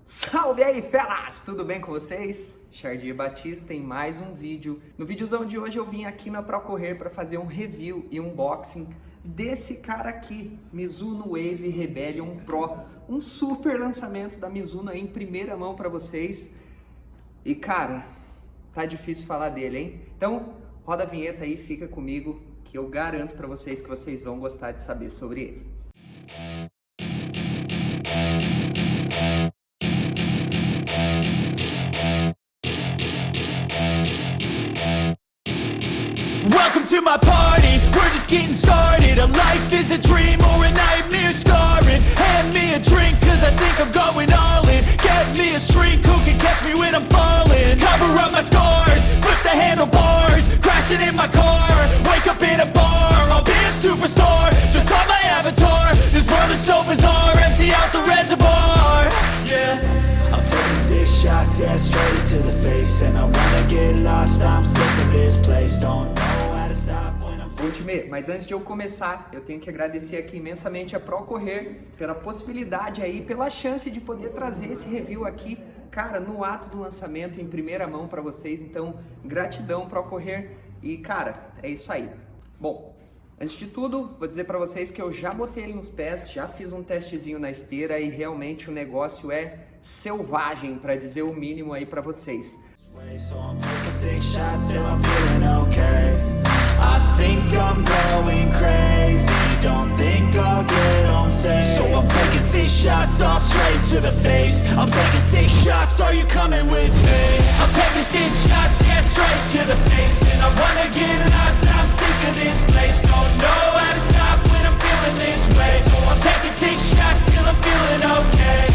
Salve aí, feras! Tudo bem com vocês? Chardir Batista em mais um vídeo. No vídeozão de hoje eu vim aqui na Procorrer para fazer um review e unboxing desse cara aqui, Mizuno Wave Rebellion Pro. Um super lançamento da Mizuno aí em primeira mão para vocês. E cara, tá difícil falar dele, hein? Então, roda a vinheta aí, fica comigo que eu garanto para vocês que vocês vão gostar de saber sobre ele. Welcome to my party, we're just getting started. A life is a dream or a nightmare scarring. Hand me a drink cause I think I'm going all in. Get me a shrink who can catch me when I'm falling. Cover up my scars, flip the handlebars. Crashing in my car, wake up in a bar. I'll be a superstar, just on my avatar. This world is so bizarre, empty out the reservoir. Yeah, I'm taking 6 shots, yeah, straight to the face. And I wanna get lost, I'm sick of this place. Don't know how to stop when I'm... Bom time, mas antes de eu começar, eu tenho que agradecer aqui imensamente a Procorrer pela possibilidade aí, pela chance de poder trazer esse review aqui, cara, no ato do lançamento, em primeira mão para vocês. Então, gratidão Procorrer e, cara, é isso aí. Bom, antes de tudo, vou dizer para vocês que eu já botei ele nos pés, já fiz um testezinho na esteira e realmente o negócio é selvagem, para dizer o mínimo aí para vocês. So I'm taking 6 shots till I'm feeling okay. I think I'm going crazy. Don't think I'll get home safe. So I'm taking 6 shots all straight to the face. I'm taking 6 shots, are you coming with me? I'm taking 6 shots, yeah, straight to the face. And I wanna get lost, I'm sick of this place. Don't know how to stop when I'm feeling this way. So I'm taking 6 shots till I'm feeling okay.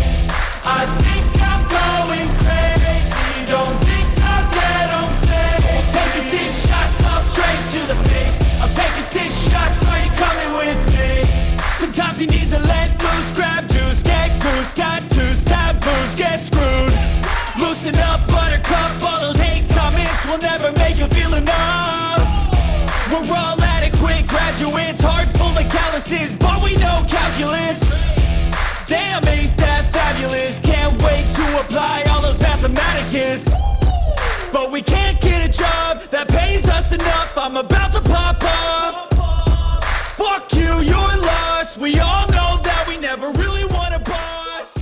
I think I'm going crazy. Don't think I'll get home safe. So I'm taking 6 shots all straight to the face. I'm taking 6 shots, are you coming with me? Sometimes you need to let loose, grab juice, get goose, tattoos, taboos, get screwed. Loosen up, buttercup, all those hate comments will never make you feel enough. We're all adequate graduates, hearts full of calluses, but we know calculus. Damn, ain't that fabulous? Can't wait to apply all those mathematicus. But we can't get a job that pays us enough. I'm about to pop off. Fuck you, you're lost. We all know that we never really want a boss.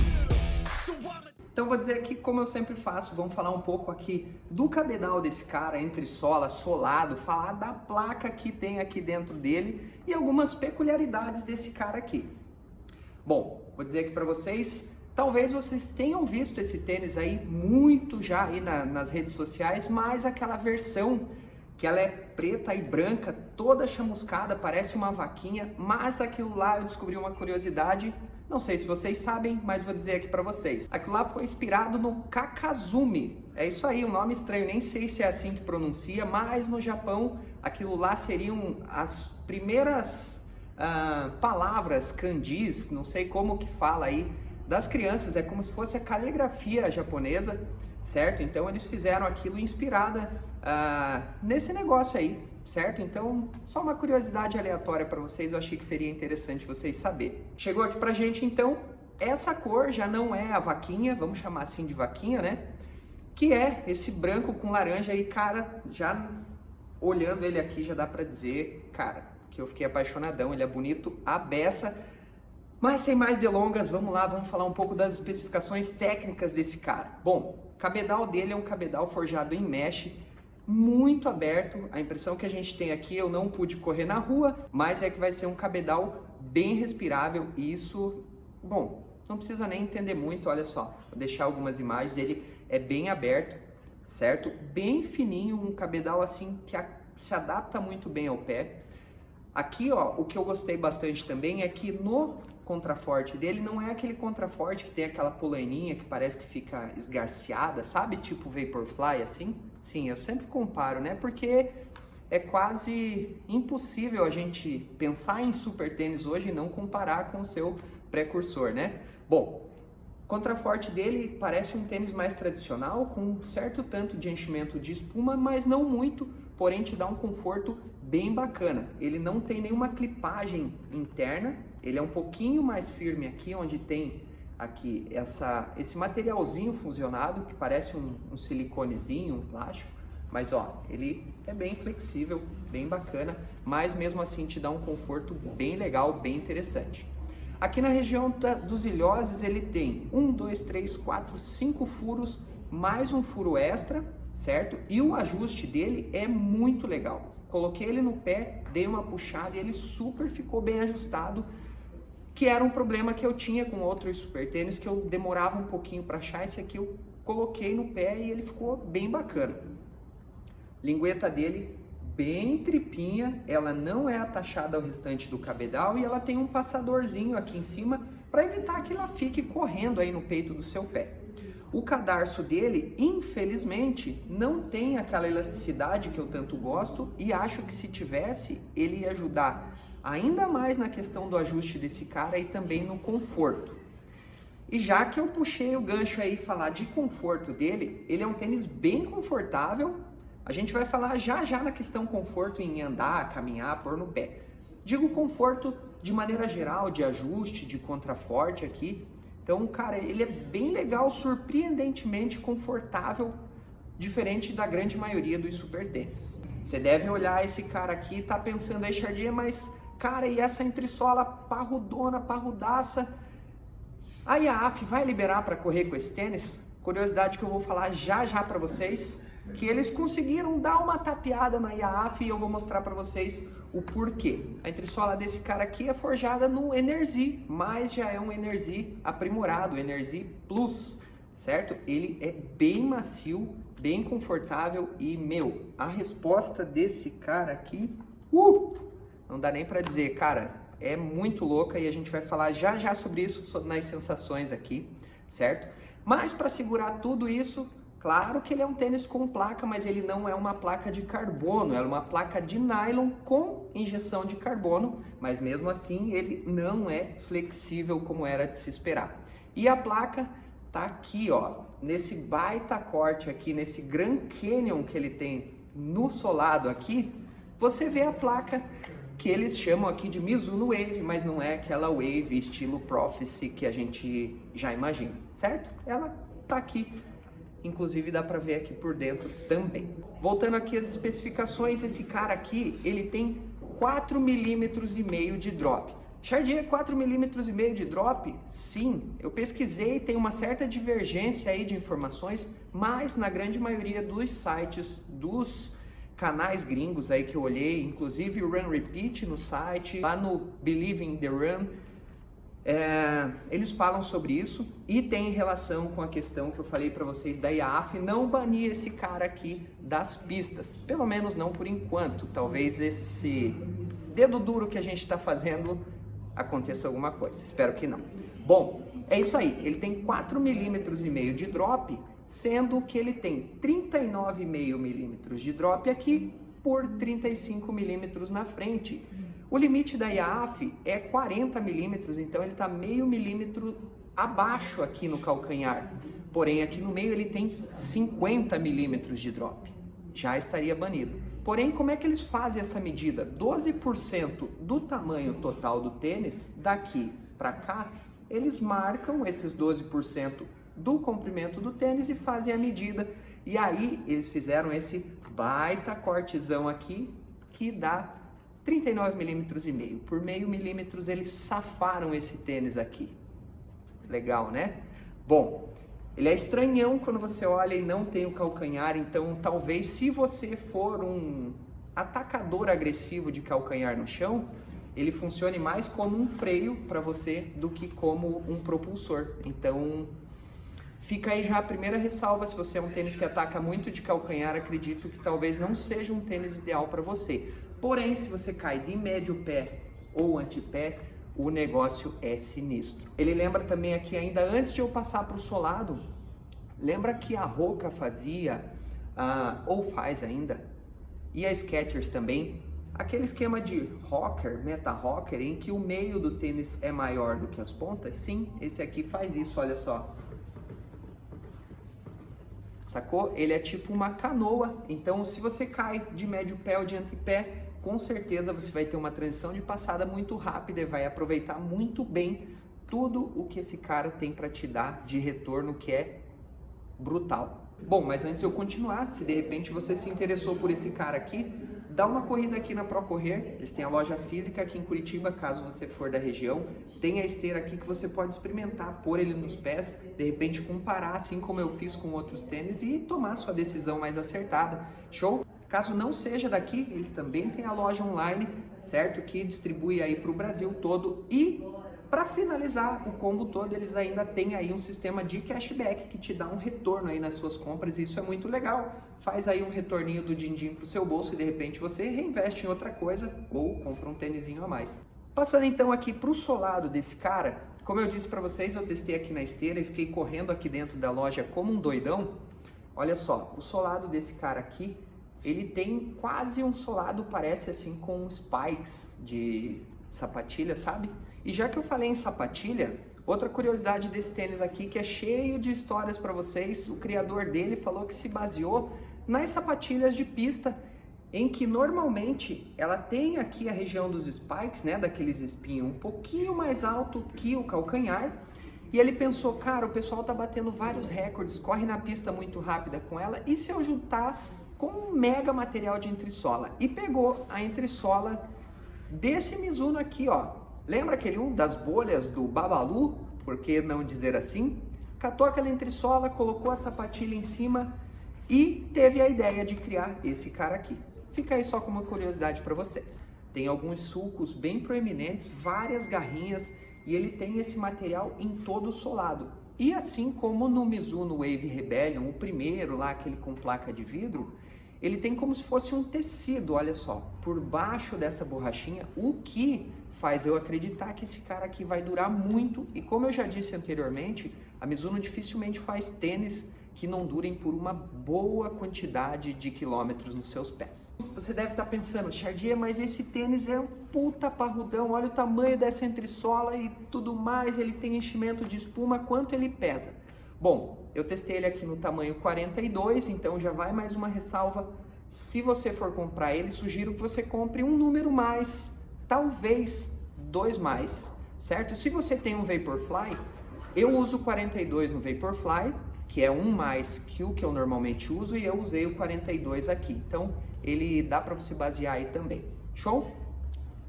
Então vou dizer aqui, como eu sempre faço, vamos falar um pouco aqui do cabedal desse cara, entre sola, solado, falar da placa que tem aqui dentro dele e algumas peculiaridades desse cara aqui. Bom, vou dizer aqui para vocês, talvez vocês tenham visto esse tênis aí muito já aí nas redes sociais, mas aquela versão que ela é preta e branca, toda chamuscada, parece uma vaquinha, mas aquilo lá eu descobri uma curiosidade, não sei se vocês sabem, mas vou dizer aqui para vocês. Aquilo lá foi inspirado no Kakazumi, é isso aí, um nome estranho, nem sei se é assim que pronuncia, mas no Japão aquilo lá seriam as primeiras palavras kanjis, não sei como que fala aí, das crianças, é como se fosse a caligrafia japonesa, certo? Então eles fizeram aquilo inspirada nesse negócio aí, certo? Então, só uma curiosidade aleatória para vocês, eu achei que seria interessante vocês saberem. Chegou aqui pra gente então, essa cor já não é a vaquinha, vamos chamar assim de vaquinha, né? Que é esse branco com laranja e, cara, já olhando ele aqui já dá pra dizer, cara, que eu fiquei apaixonadão, ele é bonito à beça. Mas sem mais delongas, vamos lá, vamos falar um pouco das especificações técnicas desse cara. Bom, o cabedal dele é um cabedal forjado em mesh, muito aberto. A impressão que a gente tem aqui, eu não pude correr na rua, mas é que vai ser um cabedal bem respirável e isso, bom, não precisa nem entender muito, olha só. Vou deixar algumas imagens, ele é bem aberto, certo? Bem fininho, um cabedal assim que se adapta muito bem ao pé. Aqui, ó, o que eu gostei bastante também é que no contraforte dele não é aquele contraforte que tem aquela polaininha que parece que fica esgarciada, sabe? Tipo Vaporfly, assim. Sim, eu sempre comparo, né? Porque é quase impossível a gente pensar em super tênis hoje e não comparar com o seu precursor, né? Bom, o contraforte dele parece um tênis mais tradicional, com um certo tanto de enchimento de espuma, mas não muito, porém te dá um conforto bem bacana. Ele não tem nenhuma clipagem interna, ele é um pouquinho mais firme aqui, onde tem aqui esse materialzinho fusionado, que parece um siliconezinho, um plástico, mas ó, ele é bem flexível, bem bacana, mas mesmo assim te dá um conforto bem legal, bem interessante. Aqui na região dos ilhoses ele tem 1, 2, 3, 4, 5 furos, mais um furo extra, certo? E o ajuste dele é muito legal. Coloquei ele no pé, dei uma puxada e ele super ficou bem ajustado, que era um problema que eu tinha com outros super tênis, que eu demorava um pouquinho para achar. Esse aqui eu coloquei no pé e ele ficou bem bacana. Lingueta dele bem tripinha, ela não é atachada ao restante do cabedal e ela tem um passadorzinho aqui em cima para evitar que ela fique correndo aí no peito do seu pé. O cadarço dele, infelizmente, não tem aquela elasticidade que eu tanto gosto e acho que se tivesse, ele ia ajudar ainda mais na questão do ajuste desse cara e também no conforto. E já que eu puxei o gancho aí falar de conforto dele, ele é um tênis bem confortável. A gente vai falar já na questão conforto em andar, caminhar, pôr no pé. Digo conforto de maneira geral, de ajuste, de contraforte aqui. Então, cara, ele é bem legal, surpreendentemente confortável, diferente da grande maioria dos super tênis. Você deve olhar esse cara aqui e tá pensando aí, Chardier, mas, cara, e essa entressola parrudona, parrudaça? A IAAF vai liberar para correr com esse tênis? Curiosidade que eu vou falar já para vocês, que eles conseguiram dar uma tapeada na IAAF e eu vou mostrar para vocês o porquê. A entressola desse cara aqui é forjada no Enerzy, mas já é um Enerzy aprimorado, Enerzy Plus, certo? Ele é bem macio, bem confortável e, meu, a resposta desse cara aqui, não dá nem para dizer, cara, é muito louca e a gente vai falar já sobre isso nas sensações aqui, certo? Mas para segurar tudo isso, claro que ele é um tênis com placa, mas ele não é uma placa de carbono, é uma placa de nylon com injeção de carbono, mas mesmo assim ele não é flexível como era de se esperar. E a placa tá aqui, ó, nesse baita corte aqui, nesse Grand Canyon que ele tem no solado aqui, você vê a placa que eles chamam aqui de Mizuno Wave, mas não é aquela Wave estilo Prophecy que a gente já imagina, certo? Ela tá aqui. Inclusive dá para ver aqui por dentro também. Voltando aqui às especificações, esse cara aqui, ele tem 4,5 mm de drop. Chardier, 4,5 mm de drop? Sim, eu pesquisei, tem uma certa divergência aí de informações, mas na grande maioria dos sites, dos canais gringos aí que eu olhei, inclusive o Run Repeat no site, lá no Believe in the Run, eles falam sobre isso e tem relação com a questão que eu falei para vocês da IAAF não banir esse cara aqui das pistas, pelo menos não por enquanto. Talvez esse dedo duro que a gente está fazendo aconteça alguma coisa, espero que não. Bom, é isso aí, ele tem 4,5 mm de drop, sendo que ele tem 39,5 mm de drop aqui por 35 mm na frente. O limite da IAAF é 40 mm, então ele está meio milímetro abaixo aqui no calcanhar. Porém, aqui no meio ele tem 50 mm de drop. Já estaria banido. Porém, como é que eles fazem essa medida? 12% do tamanho total do tênis, daqui para cá, eles marcam esses 12% do comprimento do tênis e fazem a medida. E aí, eles fizeram esse baita cortezão aqui, que dá 39,5 mm. Por meio milímetros eles safaram esse tênis aqui. Legal, né? Bom, ele é estranhão quando você olha e não tem o calcanhar, então talvez se você for um atacador agressivo de calcanhar no chão, ele funcione mais como um freio para você do que como um propulsor. Então, fica aí já a primeira ressalva. Se você é um tênis que ataca muito de calcanhar, acredito que talvez não seja um tênis ideal para você. Porém, se você cai de médio pé ou antepé, o negócio é sinistro. Ele lembra também aqui, ainda antes de eu passar para o solado, lembra que a Hoka fazia, ou faz ainda, e a Skechers também, aquele esquema de rocker, meta rocker, em que o meio do tênis é maior do que as pontas? Sim, esse aqui faz isso, olha só. Sacou? Ele é tipo uma canoa, então se você cai de médio pé ou de antepé, com certeza você vai ter uma transição de passada muito rápida e vai aproveitar muito bem tudo o que esse cara tem para te dar de retorno, que é brutal. Bom, mas antes de eu continuar, se de repente você se interessou por esse cara aqui, dá uma corrida aqui na Procorrer. Eles têm a loja física aqui em Curitiba, caso você for da região. Tem a esteira aqui que você pode experimentar, pôr ele nos pés, de repente comparar, assim como eu fiz com outros tênis, e tomar sua decisão mais acertada. Show? Caso não seja daqui, eles também têm a loja online, certo? Que distribui aí para o Brasil todo. E para finalizar o combo todo, eles ainda têm aí um sistema de cashback que te dá um retorno aí nas suas compras, e isso é muito legal. Faz aí um retorninho do din-din pro seu bolso e de repente você reinveste em outra coisa ou compra um tênisinho a mais. Passando então aqui pro solado desse cara, como eu disse para vocês, eu testei aqui na esteira e fiquei correndo aqui dentro da loja como um doidão. Olha só, o solado desse cara aqui, ele tem quase um solado, parece assim com spikes de sapatilha, sabe? E já que eu falei em sapatilha, outra curiosidade desse tênis aqui que é cheio de histórias para vocês, o criador dele falou que se baseou nas sapatilhas de pista, em que normalmente ela tem aqui a região dos spikes, né, daqueles espinhos um pouquinho mais alto que o calcanhar, e ele pensou, cara, o pessoal tá batendo vários recordes, corre na pista muito rápida com ela, e se eu juntar com um mega material de entressola? E pegou a entressola desse Mizuno aqui, ó. Lembra aquele um das bolhas do Babalu? Por que não dizer assim? Catou aquela entressola, colocou a sapatilha em cima e teve a ideia de criar esse cara aqui. Fica aí só com uma curiosidade para vocês. Tem alguns sulcos bem proeminentes, várias garrinhas, e ele tem esse material em todo o solado. E assim como no Mizuno Wave Rebellion, o primeiro lá, aquele com placa de vidro, ele tem como se fosse um tecido, olha só, por baixo dessa borrachinha, o que faz eu acreditar que esse cara aqui vai durar muito. E como eu já disse anteriormente, a Mizuno dificilmente faz tênis que não durem por uma boa quantidade de quilômetros nos seus pés. Você deve estar pensando, Chardier, mas esse tênis é um puta parrudão, olha o tamanho dessa entressola e tudo mais, ele tem enchimento de espuma, quanto ele pesa? Bom, eu testei ele aqui no tamanho 42, então já vai mais uma ressalva. Se você for comprar ele, sugiro que você compre um número mais, talvez 2 mais, certo? Se você tem um Vaporfly, eu uso 42 no Vaporfly, que é um mais que o que eu normalmente uso, e eu usei o 42 aqui. Então, ele dá para você basear aí também. Show?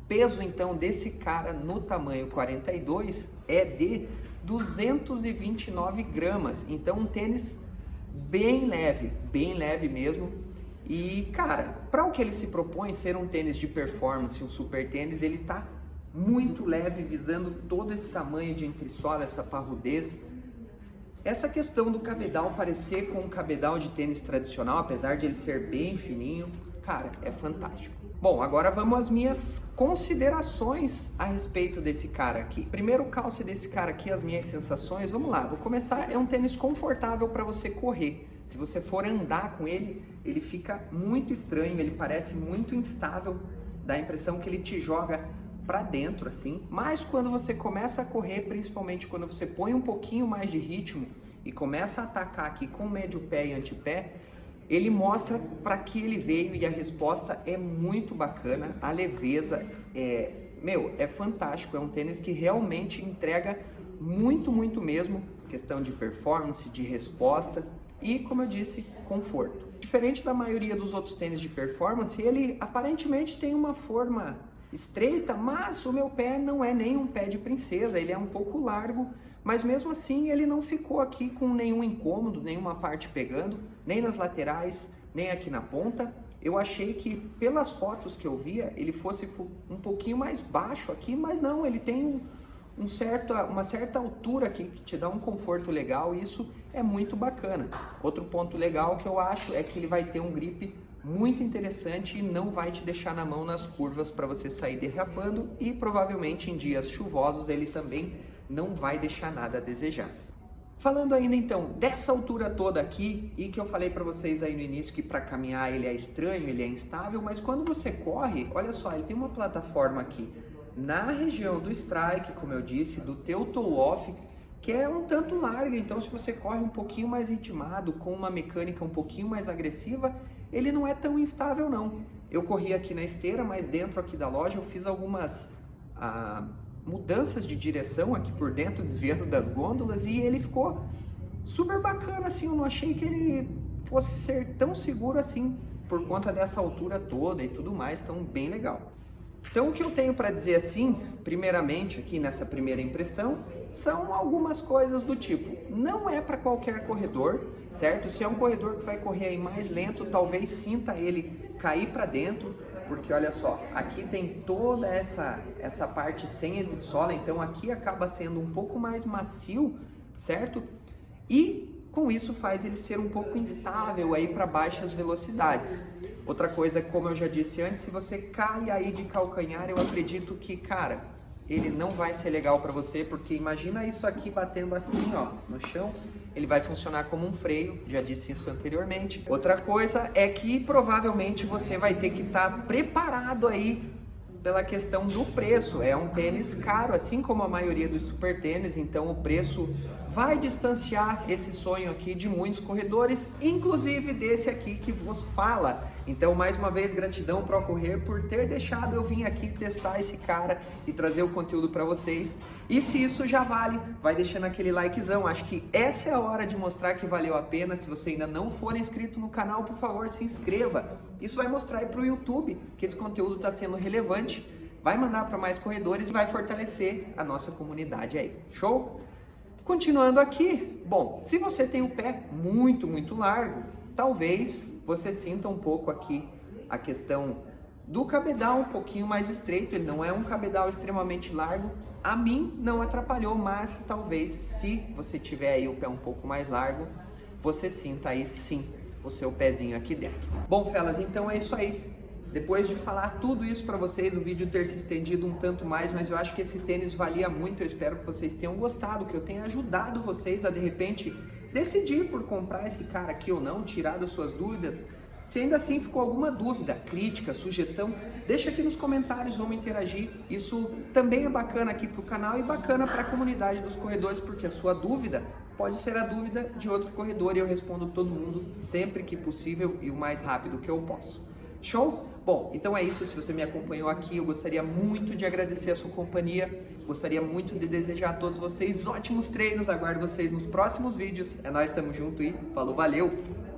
Peso, então, desse cara no tamanho 42 é de 229 gramas. Então, um tênis bem leve mesmo. E, cara, para o que ele se propõe ser um tênis de performance, um super tênis, ele tá muito leve, visando todo esse tamanho de entressola, essa parrudez. Essa questão do cabedal parecer com um cabedal de tênis tradicional, apesar de ele ser bem fininho, cara, é fantástico. Bom, agora vamos às minhas considerações a respeito desse cara aqui. Primeiro, o calce desse cara aqui, as minhas sensações, vamos lá, vou começar. É um tênis confortável para você correr. Se você for andar com ele, ele fica muito estranho, ele parece muito instável, dá a impressão que ele te joga para dentro assim, mas quando você começa a correr, principalmente quando você põe um pouquinho mais de ritmo e começa a atacar aqui com médio pé e antepé, ele mostra para que ele veio, e a resposta é muito bacana. A leveza é fantástico, é um tênis que realmente entrega muito mesmo, questão de performance, de resposta e, como eu disse, conforto. Diferente da maioria dos outros tênis de performance, ele aparentemente tem uma forma estreita, mas o meu pé não é nem um pé de princesa, ele é um pouco largo, mas mesmo assim ele não ficou aqui com nenhum incômodo, nenhuma parte pegando, nem nas laterais, nem aqui na ponta. Eu achei que pelas fotos que eu via, ele fosse um pouquinho mais baixo aqui, mas não, ele tem uma certa altura aqui que te dá um conforto legal, e isso é muito bacana. Outro ponto legal que eu acho é que ele vai ter um grip muito interessante e não vai te deixar na mão nas curvas para você sair derrapando, e provavelmente em dias chuvosos ele também não vai deixar nada a desejar. Falando ainda então dessa altura toda aqui, e que eu falei para vocês aí no início que para caminhar ele é estranho, ele é instável, mas quando você corre, olha só, ele tem uma plataforma aqui na região do strike, como eu disse, do teu toe off, que é um tanto larga, então se você corre um pouquinho mais ritmado, com uma mecânica um pouquinho mais agressiva, ele não é tão instável não. Eu corri aqui na esteira, mas dentro aqui da loja eu fiz algumas mudanças de direção aqui por dentro, desviando das gôndolas, e ele ficou super bacana, assim. Eu não achei que ele fosse ser tão seguro assim, por conta dessa altura toda e tudo mais, então bem legal. Então o que eu tenho para dizer assim, primeiramente aqui nessa primeira impressão, são algumas coisas do tipo, não é para qualquer corredor, certo? Se é um corredor que vai correr aí mais lento, talvez sinta ele cair para dentro, porque olha só, aqui tem toda essa parte sem entressola, então aqui acaba sendo um pouco mais macio, certo? E com isso faz ele ser um pouco instável aí para baixas velocidades. Outra coisa, como eu já disse antes, se você cai aí de calcanhar, eu acredito que, cara, ele não vai ser legal para você, porque imagina isso aqui batendo assim, ó, no chão, ele vai funcionar como um freio, já disse isso anteriormente. Outra coisa é que provavelmente você vai ter que estar preparado aí pela questão do preço. É um tênis caro, assim como a maioria dos super tênis, então o preço vai distanciar esse sonho aqui de muitos corredores, inclusive desse aqui que vos fala. Então, mais uma vez, gratidão para o Correr por ter deixado eu vir aqui testar esse cara e trazer o conteúdo para vocês. E se isso já vale, vai deixando aquele likezão. Acho que essa é a hora de mostrar que valeu a pena. Se você ainda não for inscrito no canal, por favor, se inscreva. Isso vai mostrar aí para o YouTube que esse conteúdo está sendo relevante, vai mandar para mais corredores e vai fortalecer a nossa comunidade aí. Show? Continuando aqui, bom, se você tem o pé muito largo, talvez você sinta um pouco aqui a questão do cabedal um pouquinho mais estreito. Ele não é um cabedal extremamente largo, a mim não atrapalhou, mas talvez se você tiver aí o pé um pouco mais largo, você sinta aí sim o seu pezinho aqui dentro. Bom, felas, então é isso aí. Depois de falar tudo isso para vocês, o vídeo ter se estendido um tanto mais, mas eu acho que esse tênis valia muito. Eu espero que vocês tenham gostado, que eu tenha ajudado vocês a de repente decidir por comprar esse cara aqui ou não, tirar das suas dúvidas. Se ainda assim ficou alguma dúvida, crítica, sugestão, deixa aqui nos comentários, vamos interagir. Isso também é bacana aqui para o canal e bacana para a comunidade dos corredores, porque a sua dúvida pode ser a dúvida de outro corredor e eu respondo todo mundo sempre que possível e o mais rápido que eu posso. Show? Bom, então é isso. Se você me acompanhou aqui, eu gostaria muito de agradecer a sua companhia, gostaria muito de desejar a todos vocês ótimos treinos, aguardo vocês nos próximos vídeos. É nóis, tamo junto e falou, valeu!